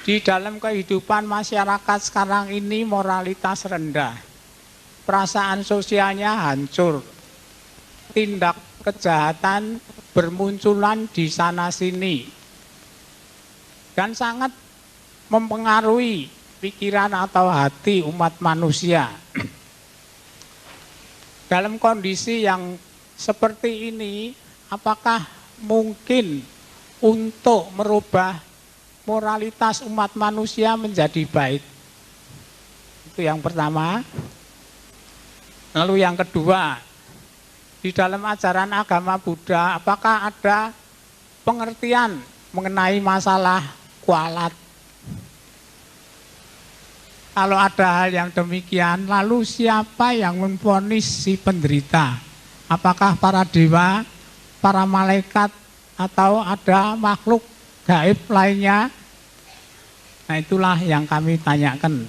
Di dalam kehidupan masyarakat sekarang ini moralitas rendah, perasaan sosialnya hancur, tindak kejahatan bermunculan di sana sini, dan sangat mempengaruhi pikiran atau hati umat manusia. Dalam kondisi yang seperti ini, apakah mungkin untuk merubah moralitas umat manusia menjadi baik? Itu yang pertama. Lalu yang kedua, di dalam ajaran agama Buddha, apakah ada pengertian mengenai masalah kualat? Kalau ada hal yang demikian, lalu siapa yang memvonis si penderita? Apakah para dewa, para malaikat, atau ada makhluk gaib lainnya? Nah, itulah yang kami tanyakan.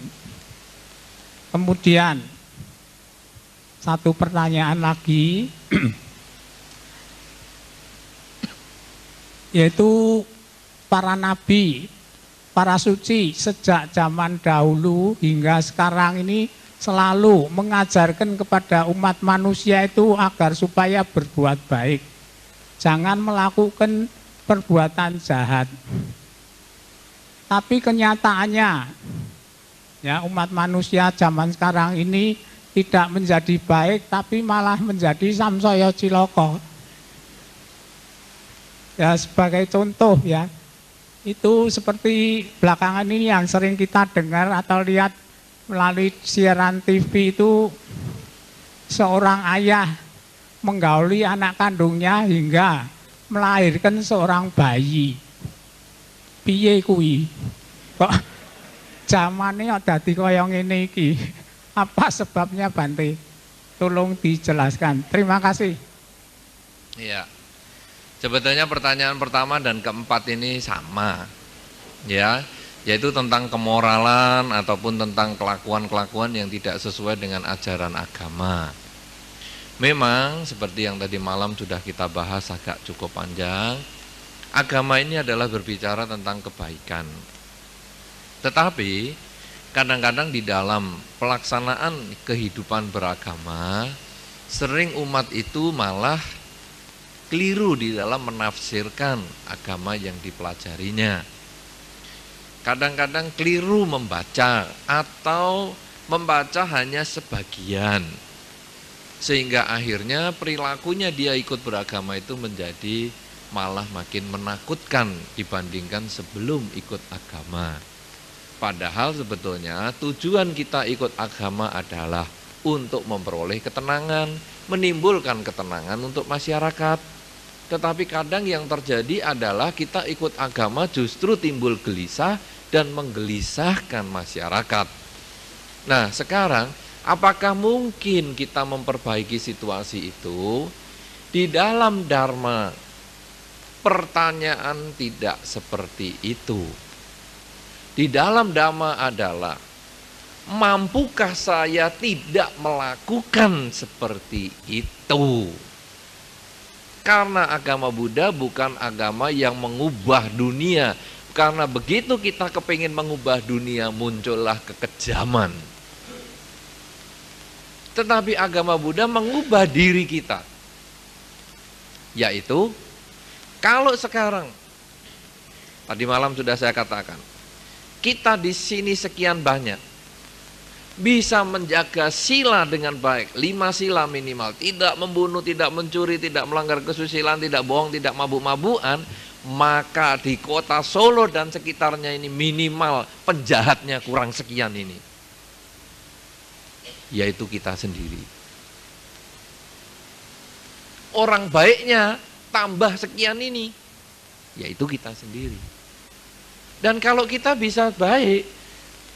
Kemudian satu pertanyaan lagi, yaitu para nabi, para suci sejak zaman dahulu hingga sekarang ini selalu mengajarkan kepada umat manusia itu agar supaya berbuat baik, jangan melakukan perbuatan jahat. Tapi kenyataannya, ya, umat manusia zaman sekarang ini tidak menjadi baik, tapi malah menjadi samsaya cilaka. Ya, sebagai contoh ya, itu seperti belakangan ini yang sering kita dengar atau lihat melalui siaran TV itu, seorang ayah menggauli anak kandungnya hingga melahirkan seorang bayi. Piye kuwi? Kok zamane dadi kaya ngene iki? Apa sebabnya, Bante? Tolong dijelaskan. Terima kasih. Iya. Sebetulnya pertanyaan pertama dan keempat ini sama. Ya, yaitu tentang kemoralan ataupun tentang kelakuan-kelakuan yang tidak sesuai dengan ajaran agama. Memang seperti yang tadi malam sudah kita bahas agak cukup panjang, agama ini adalah berbicara tentang kebaikan. Tetapi kadang-kadang di dalam pelaksanaan kehidupan beragama, sering umat itu malah keliru di dalam menafsirkan agama yang dipelajarinya. Kadang-kadang keliru membaca atau membaca hanya sebagian, sehingga akhirnya perilakunya dia ikut beragama itu menjadi malah makin menakutkan dibandingkan sebelum ikut agama. Padahal sebetulnya tujuan kita ikut agama adalah untuk memperoleh ketenangan, menimbulkan ketenangan untuk masyarakat. Tetapi kadang yang terjadi adalah kita ikut agama justru timbul gelisah dan menggelisahkan masyarakat. Nah, sekarang apakah mungkin kita memperbaiki situasi itu? Di dalam Dharma, pertanyaan tidak seperti itu. Di dalam Dhamma adalah, mampukah saya tidak melakukan seperti itu? Karena agama Buddha bukan agama yang mengubah dunia. Karena begitu kita kepingin mengubah dunia, muncullah kekejaman. Tetapi agama Buddha mengubah diri kita. Yaitu, kalau sekarang, tadi malam sudah saya katakan, kita di sini sekian banyak, bisa menjaga sila dengan baik, 5 sila minimal, tidak membunuh, tidak mencuri, tidak melanggar kesusilaan, tidak bohong, tidak mabuk-mabukan, maka di kota Solo dan sekitarnya ini minimal penjahatnya kurang sekian ini, yaitu kita sendiri. Orang baiknya tambah sekian ini, yaitu kita sendiri. Dan kalau kita bisa baik,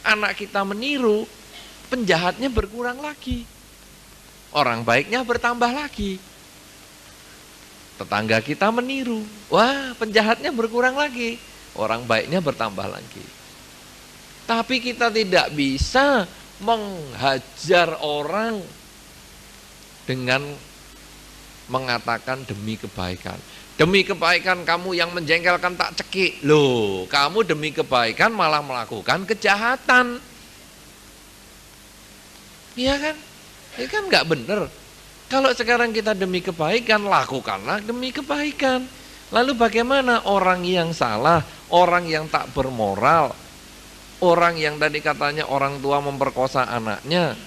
anak kita meniru, penjahatnya berkurang lagi, orang baiknya bertambah lagi. Tetangga kita meniru, wah penjahatnya berkurang lagi, orang baiknya bertambah lagi. Tapi kita tidak bisa menghajar orang dengan mengatakan demi kebaikan. Demi kebaikan kamu yang menjengkelkan tak cekik. Loh, kamu demi kebaikan malah melakukan kejahatan. Iya kan? Ini kan nggak bener. Kalau sekarang kita demi kebaikan, lakukanlah demi kebaikan. Lalu bagaimana orang yang salah, orang yang tak bermoral, orang yang tadi katanya orang tua memperkosa anaknya,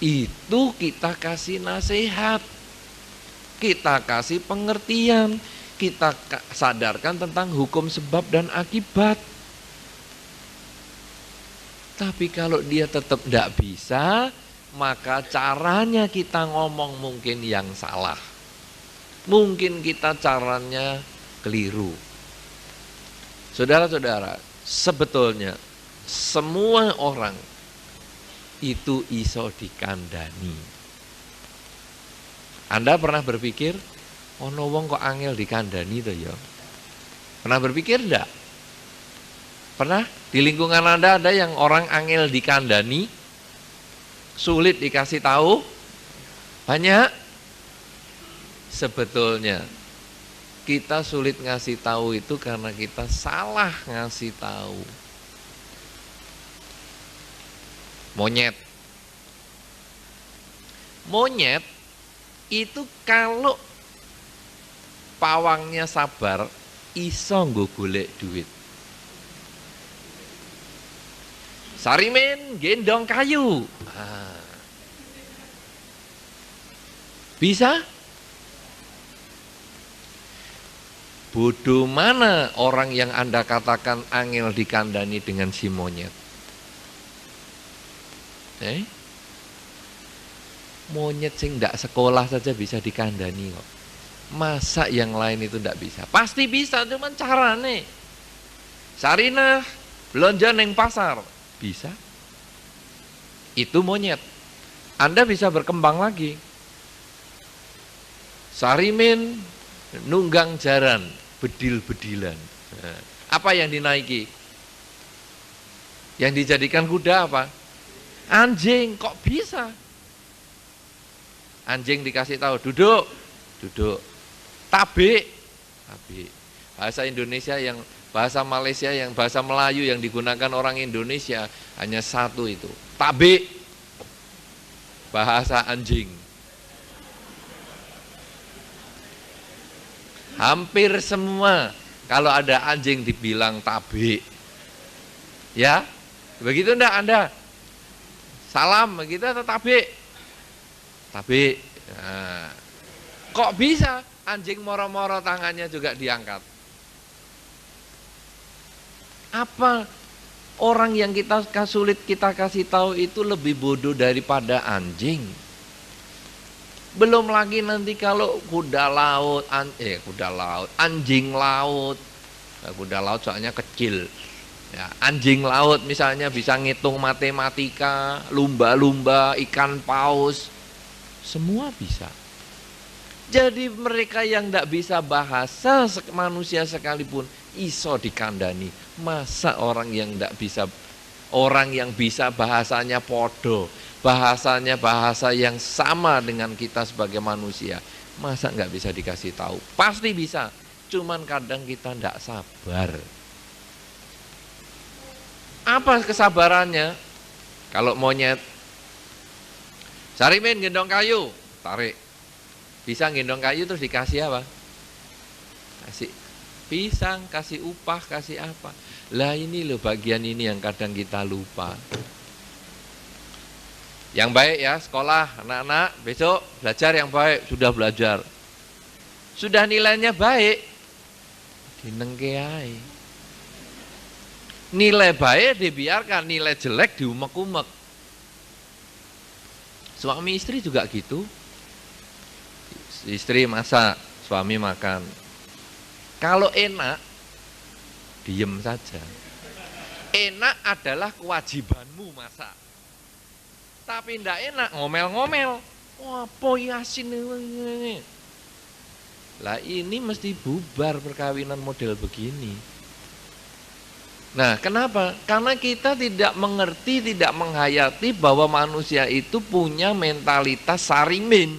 itu kita kasih nasihat, kita kasih pengertian, kita sadarkan tentang hukum sebab dan akibat. Tapi kalau dia tetap tidak bisa, maka caranya kita ngomong mungkin yang salah. Mungkin kita caranya keliru. Saudara-saudara, sebetulnya semua orang itu iso dikandani. Anda pernah berpikir, ono wong kok angel dikandani to ya? Pernah berpikir enggak? Pernah? Di lingkungan Anda ada yang orang angel dikandani, sulit dikasih tahu? Banyak. Sebetulnya kita sulit ngasih tahu itu karena kita salah ngasih tahu. Monyet itu kalau pawangnya sabar, iso nggo golek duit. Sarimin gendong kayu. Bisa? Bodoh mana orang yang Anda katakan angel dikandani dengan si monyet? Monyet sing ndak sekolah saja bisa dikandani kok. Masa yang lain itu ndak bisa? Pasti bisa, cuman carane. Sarinah belanja neng pasar, bisa. Itu monyet. Anda bisa berkembang lagi. Sarimin nunggang jaran, bedil-bedilan. Apa yang dinaiki? Yang dijadikan kuda apa? Anjing, kok bisa? Anjing dikasih tahu, duduk, duduk. Tabik, tabik. Bahasa Indonesia yang, bahasa Malaysia yang, bahasa Melayu yang digunakan orang Indonesia hanya satu itu, tabik. Bahasa anjing. Hampir semua kalau ada anjing dibilang tabik. Ya, begitu enggak Anda? Salam begitu atau tabik? Tapi kok bisa anjing moro-moro tangannya juga diangkat? Apa orang yang kita sulit kita kasih tahu itu lebih bodoh daripada anjing? Belum lagi nanti kalau kuda laut, anjing laut. Kuda laut soalnya kecil. Ya, anjing laut misalnya bisa ngitung matematika, lumba-lumba, ikan paus. Semua bisa. Jadi mereka yang tidak bisa bahasa manusia sekalipun iso dikandani. Masa orang yang tidak bisa, orang yang bisa bahasanya podo, bahasanya bahasa yang sama dengan kita sebagai manusia, masa nggak bisa dikasih tahu? Pasti bisa. Cuman kadang kita tidak sabar. Apa kesabarannya? Kalau monyet, Sarimin gendong kayu, tarik. Bisa gendong kayu terus dikasih apa? Kasih pisang, kasih upah, kasih apa? Lah ini loh bagian ini yang kadang kita lupa. Yang baik ya sekolah, anak-anak besok belajar yang baik, sudah belajar. Sudah nilainya baik, dinengke ae. Nilai baik dibiarkan, nilai jelek diumek-umek. Suami istri juga gitu. Istri masak, suami makan. Kalau enak, diem saja. Enak adalah kewajibanmu masak. Tapi ndak enak, ngomel-ngomel. Wah, apa yasin ini? Lah ini mesti bubar perkawinan model begini. Nah, kenapa? Karena kita tidak mengerti, tidak menghayati bahwa manusia itu punya mentalitas sarimin.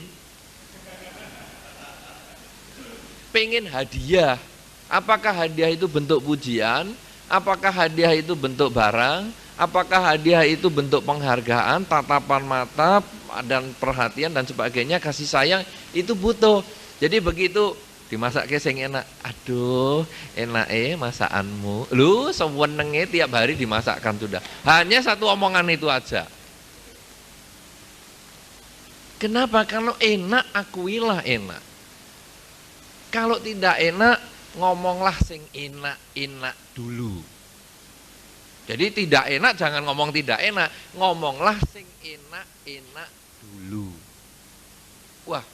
pengen hadiah. Apakah hadiah itu bentuk pujian? Apakah hadiah itu bentuk barang? Apakah hadiah itu bentuk penghargaan, tatapan mata, dan perhatian dan sebagainya, kasih sayang, itu butuh. Jadi begitu dimasak sing enak, aduh enak masakanmu, lu sewenenge tiap hari dimasakkan sudah. Hanya satu omongan itu aja. Kenapa? Kalau enak, akuilah enak. Kalau tidak enak, ngomonglah sing enak-enak dulu. Jadi tidak enak jangan ngomong tidak enak, ngomonglah sing enak-enak dulu. Wah,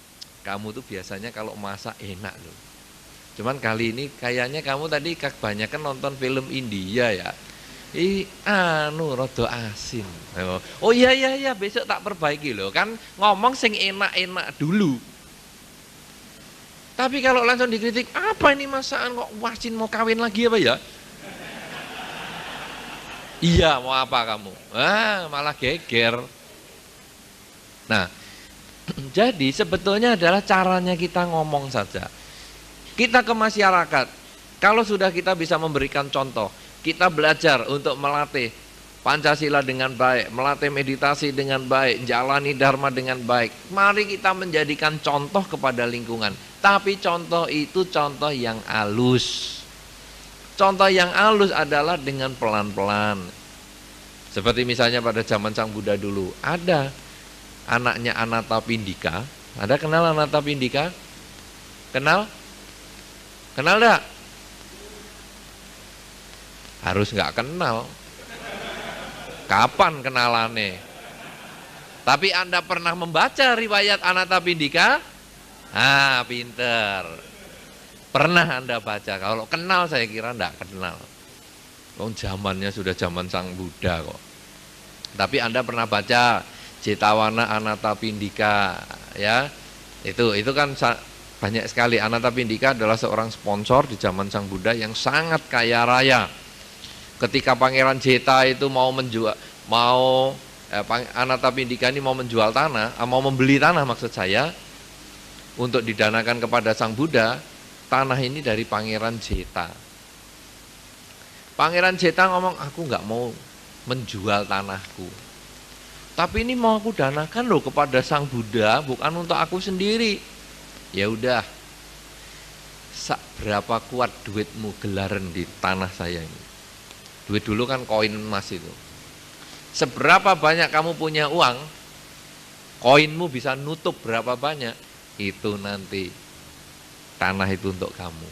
kamu tuh biasanya kalau masak enak loh. Cuman kali ini kayaknya kamu tadi kebanyakan nonton film India ya. Rada asin. Oh iya besok tak perbaiki loh. Kan ngomong sing enak-enak dulu. Tapi kalau langsung dikritik, apa ini masakan kok wasin mau kawin lagi apa ya? Iya, mau apa kamu? Malah geger. Nah, jadi sebetulnya adalah caranya kita ngomong saja. Kita ke masyarakat, kalau sudah kita bisa memberikan contoh, kita belajar untuk melatih Pancasila dengan baik, melatih meditasi dengan baik, jalani Dharma dengan baik. Mari kita menjadikan contoh kepada lingkungan. Tapi contoh itu contoh yang halus. Contoh yang halus adalah dengan pelan-pelan. Seperti misalnya pada zaman Sang Buddha dulu, ada anaknya Anathapindika. Ada kenal Anathapindika? Kenal? Kenal enggak? Harus enggak kenal. Kapan kenalannya? Tapi Anda pernah membaca riwayat Anathapindika? Pinter. Pernah Anda baca? Kalau kenal saya kira enggak kenal. Zamannya sudah zaman Sang Buddha kok. Tapi Anda pernah baca Jetawana Anathapindika ya? Itu kan banyak sekali. Anathapindika adalah seorang sponsor di zaman Sang Buddha yang sangat kaya raya. Ketika Pangeran Jeta itu Anathapindika ini mau menjual tanah, mau membeli tanah maksud saya, untuk didanakan kepada Sang Buddha, tanah ini dari Pangeran Jeta. Pangeran Jeta ngomong, aku nggak mau menjual tanahku, tapi ini mau aku danakan loh kepada Sang Buddha, bukan untuk aku sendiri. Ya udah, berapa kuat duitmu gelaran di tanah saya ini? Duit dulu kan koin emas itu. Seberapa banyak kamu punya uang, koinmu bisa nutup berapa banyak, itu nanti tanah itu untuk kamu.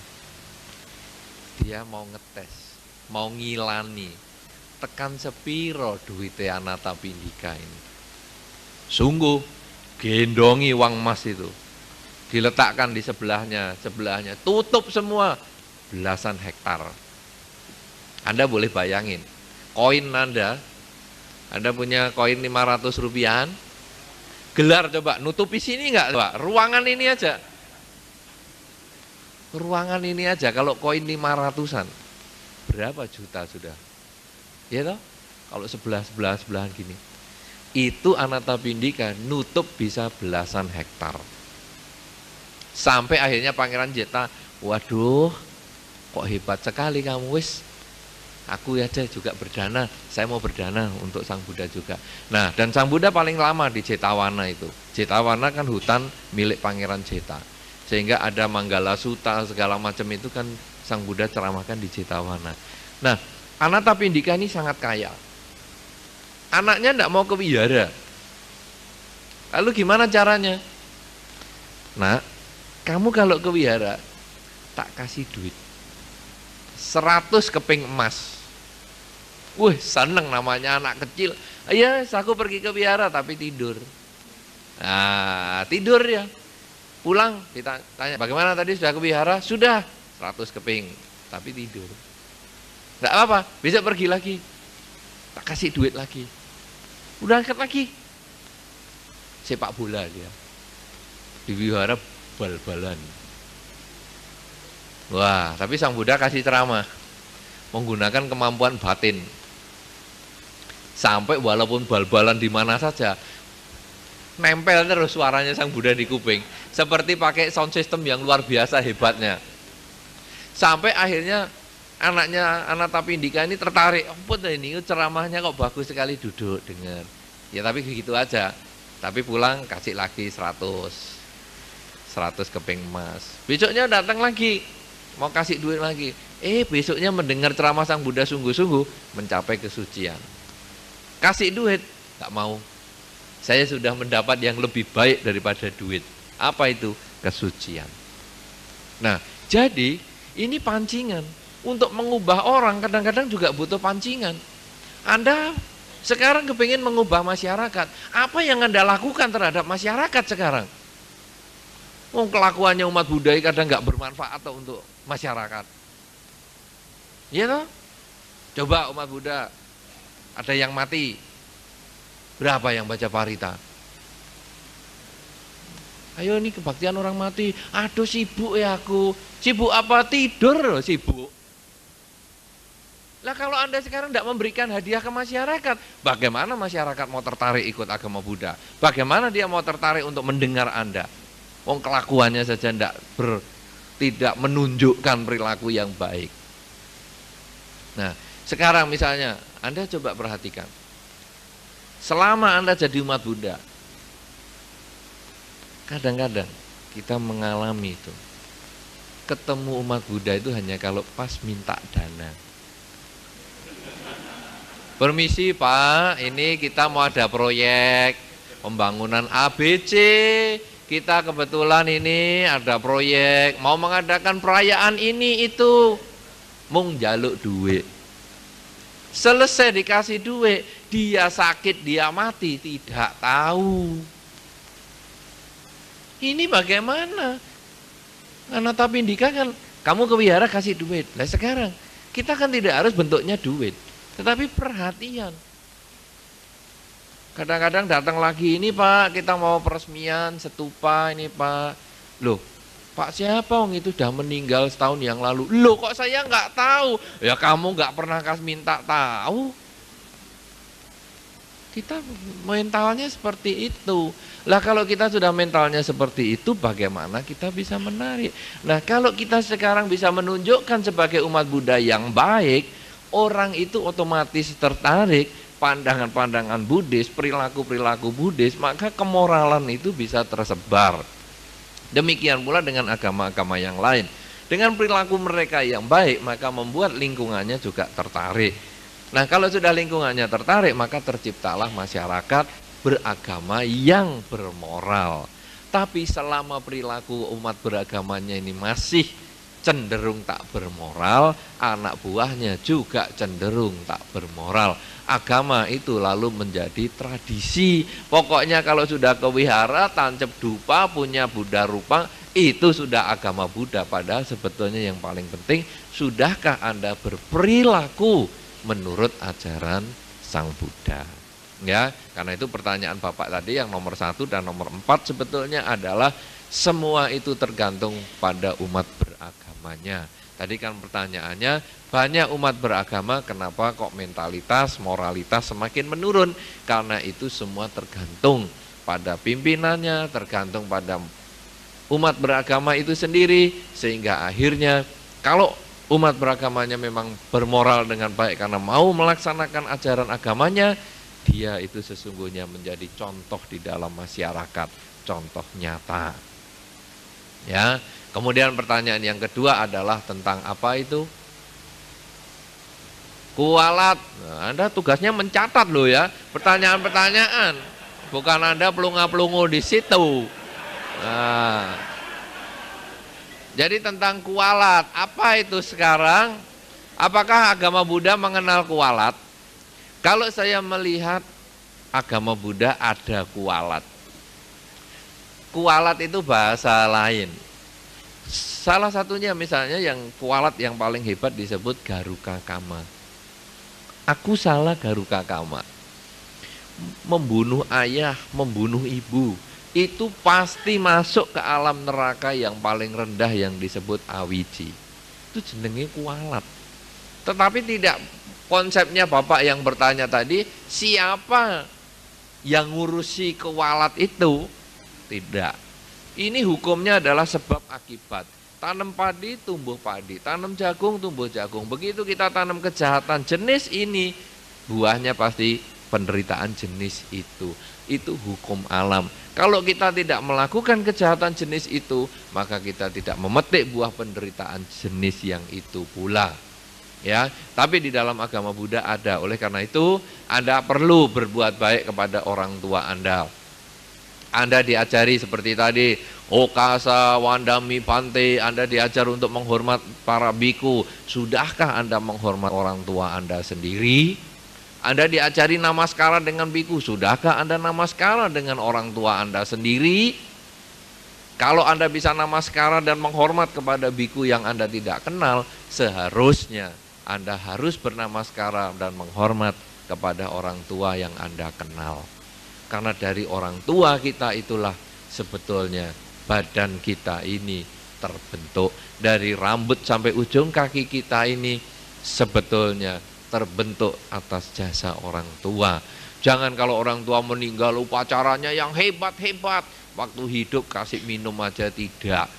Dia mau ngetes, mau ngilani, tekan sepiro duitnya Anathapindika ini. Sungguh, gendongi uang emas itu, diletakkan di sebelahnya, tutup semua, belasan hektar. Anda boleh bayangin, koin Anda punya koin 500 rupiahan, gelar coba, nutupi sini enggak Pak? Ruangan ini aja. Ruangan ini aja kalau koin 500-an. Berapa juta sudah? Ya toh? Kalau sebelahan gini. Itu Anathapindika nutup bisa belasan hektar. Sampai akhirnya Pangeran Jeta, waduh, kok hebat sekali kamu wis. Aku aja juga berdana, saya mau berdana untuk Sang Buddha juga. Nah, dan Sang Buddha paling lama di Jetawana itu. Jetawana kan hutan milik Pangeran Jeta. Sehingga ada Manggala Sutta segala macam itu kan Sang Buddha ceramahkan di Jetawana. Nah, Anathapindika ini sangat kaya. Anaknya enggak mau ke wihara. Lalu gimana caranya? Nah, kamu kalau ke wihara tak kasih duit 100 keping emas. Wih, seneng namanya anak kecil. Iya, aku pergi ke wihara tapi tidur. Nah, tidur ya. Pulang ditanya, bagaimana tadi sudah ke wihara? Sudah, 100 keping, tapi tidur. Enggak apa-apa, besok pergi lagi. Tak kasih duit lagi. Udah angkat lagi. Sepak bola dia. Di wihara bal-balan. Wah, tapi Sang Buddha kasih ceramah menggunakan kemampuan batin. Sampai walaupun bal-balan di mana saja, nempel terus suaranya Sang Buddha di kuping. Seperti pakai sound system yang luar biasa hebatnya. Sampai akhirnya anaknya Anatapindika ini tertarik, ampun ini ceramahnya kok bagus sekali, duduk dengar. Ya tapi gitu aja. Tapi pulang kasih lagi 100 keping emas. Besoknya datang lagi, mau kasih duit lagi. Besoknya mendengar ceramah Sang Buddha sungguh-sungguh mencapai kesucian. Kasih duit, gak mau. Saya sudah mendapat yang lebih baik daripada duit. Apa itu? Kesucian. Nah, jadi ini pancingan. Untuk mengubah orang kadang-kadang juga butuh pancingan. Anda sekarang kepingin mengubah masyarakat. Apa yang Anda lakukan terhadap masyarakat sekarang? Kelakuannya umat Buddha kadang nggak bermanfaat untuk masyarakat. Iya toh? Coba umat Buddha, ada yang mati. Berapa yang baca parita? Ayo ini kebaktian orang mati. Aduh sibuk ya aku. Sibuk apa? Tidur loh sibuk. Lah kalau Anda sekarang tidak memberikan hadiah ke masyarakat, bagaimana masyarakat mau tertarik ikut agama Buddha? Bagaimana dia mau tertarik untuk mendengar Anda? Kelakuannya saja tidak menunjukkan perilaku yang baik. Nah, sekarang misalnya Anda coba perhatikan. Selama Anda jadi umat Buddha, kadang-kadang kita mengalami itu. Ketemu umat Buddha itu hanya kalau pas minta dana. Permisi Pak, ini kita mau ada proyek pembangunan ABC. Kita kebetulan ini ada proyek mau mengadakan perayaan ini itu. Mung jaluk duit. Selesai dikasih duit, dia sakit, dia mati, tidak tahu. Ini bagaimana? Anatapindika kan kamu ke wihara kasih duit. Nah sekarang kita kan tidak harus bentuknya duit, tetapi perhatian. Kadang-kadang datang lagi, ini Pak, kita mau peresmian stupa ini Pak. Loh, Pak siapa itu sudah meninggal setahun yang lalu. Loh kok saya nggak tahu? Ya kamu nggak pernah minta tahu. Kita mentalnya seperti itu. Lah kalau kita sudah mentalnya seperti itu, bagaimana kita bisa menarik? Nah kalau kita sekarang bisa menunjukkan sebagai umat Buddha yang baik, orang itu otomatis tertarik pandangan-pandangan Buddhis, perilaku-perilaku Buddhis, maka kemoralan itu bisa tersebar. Demikian pula dengan agama-agama yang lain. Dengan perilaku mereka yang baik, maka membuat lingkungannya juga tertarik. Nah kalau sudah lingkungannya tertarik, maka terciptalah masyarakat beragama yang bermoral. Tapi selama perilaku umat beragamanya ini masih cenderung tak bermoral, anak buahnya juga cenderung tak bermoral. Agama itu lalu menjadi tradisi. Pokoknya kalau sudah ke wihara, tancap dupa, punya Buddha rupa, itu sudah agama Buddha. Padahal sebetulnya yang paling penting, sudahkah Anda berperilaku menurut ajaran Sang Buddha? Ya, karena itu pertanyaan Bapak tadi yang nomor 1 dan nomor 4 sebetulnya adalah semua itu tergantung pada umat beragamanya. Tadi kan pertanyaannya, banyak umat beragama kenapa kok mentalitas, moralitas semakin menurun? Karena itu semua tergantung pada pimpinannya, tergantung pada umat beragama itu sendiri. Sehingga akhirnya kalau umat beragamanya memang bermoral dengan baik karena mau melaksanakan ajaran agamanya, dia itu sesungguhnya menjadi contoh di dalam masyarakat, contoh nyata. Ya, kemudian pertanyaan yang kedua adalah tentang apa itu? Kualat. Nah, Anda tugasnya mencatat loh ya, pertanyaan-pertanyaan. Bukan Anda pelunga-pelungu di situ. Nah, jadi tentang kualat, apa itu sekarang? Apakah agama Buddha mengenal kualat? Kalau saya melihat agama Buddha ada kualat. Kualat itu bahasa lain. Salah satunya misalnya yang kualat yang paling hebat disebut Garuka Kama. Aku salah Garuka Kama. Membunuh ayah, membunuh ibu. Itu pasti masuk ke alam neraka yang paling rendah yang disebut awiji. Itu jenenge kualat. Tetapi tidak konsepnya Bapak yang bertanya tadi, siapa yang ngurusi kualat itu. Tidak. Ini hukumnya adalah sebab akibat. Tanam padi, tumbuh padi. Tanam jagung, tumbuh jagung. Begitu kita tanam kejahatan jenis ini, buahnya pasti penderitaan jenis itu. Itu hukum alam. Kalau kita tidak melakukan kejahatan jenis itu, maka kita tidak memetik buah penderitaan jenis yang itu pula. Ya, tapi di dalam agama Buddha ada. Oleh karena itu, Anda perlu berbuat baik kepada orang tua Anda. Anda diajari seperti tadi, Okasa, Wandami, Pante, Anda diajar untuk menghormat para biku. Sudahkah Anda menghormat orang tua Anda sendiri? Anda diajari namaskara dengan biku. Sudahkah Anda namaskara dengan orang tua Anda sendiri? Kalau Anda bisa namaskara dan menghormat kepada biku yang Anda tidak kenal, seharusnya Anda harus bernamaskara dan menghormat kepada orang tua yang Anda kenal. Karena dari orang tua kita itulah sebetulnya badan kita ini terbentuk. Dari rambut sampai ujung kaki kita ini sebetulnya terbentuk atas jasa orang tua. Jangan kalau orang tua meninggal upacaranya yang hebat-hebat, waktu hidup kasih minum aja tidak.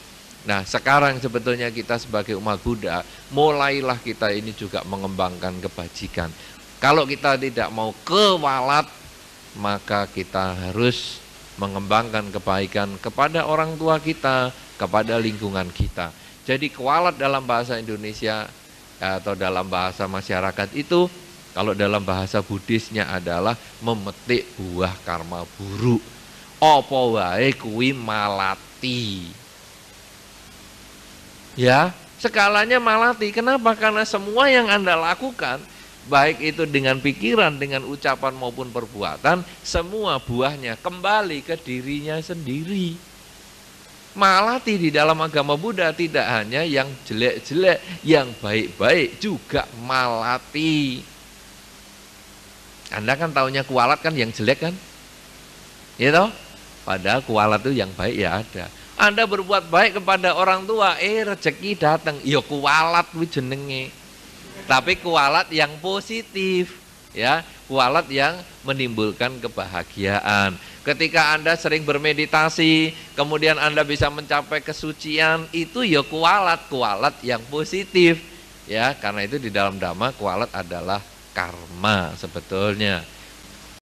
Nah, sekarang sebetulnya kita sebagai umat Buddha, mulailah kita ini juga mengembangkan kebajikan. Kalau kita tidak mau kewalat, maka kita harus mengembangkan kebaikan kepada orang tua kita, kepada lingkungan kita. Jadi kualat dalam bahasa Indonesia atau dalam bahasa masyarakat itu, kalau dalam bahasa Buddhisnya adalah memetik buah karma buruk. Apa wae kuwi malati. Ya, segalanya malati. Kenapa? Karena semua yang Anda lakukan, baik itu dengan pikiran, dengan ucapan maupun perbuatan, semua buahnya kembali ke dirinya sendiri. Malati di dalam agama Buddha tidak hanya yang jelek-jelek, yang baik-baik juga malati. Anda kan taunya kualat kan yang jelek kan? Ya toh? Padahal kualat itu yang baik ya ada. Anda berbuat baik kepada orang tua, rezeki datang, ya kualat kuwi jenenge. Tapi kualat yang positif, ya, kualat yang menimbulkan kebahagiaan. Ketika Anda sering bermeditasi, kemudian Anda bisa mencapai kesucian, itu ya kualat yang positif, ya. Karena itu di dalam Dhamma kualat adalah karma sebetulnya.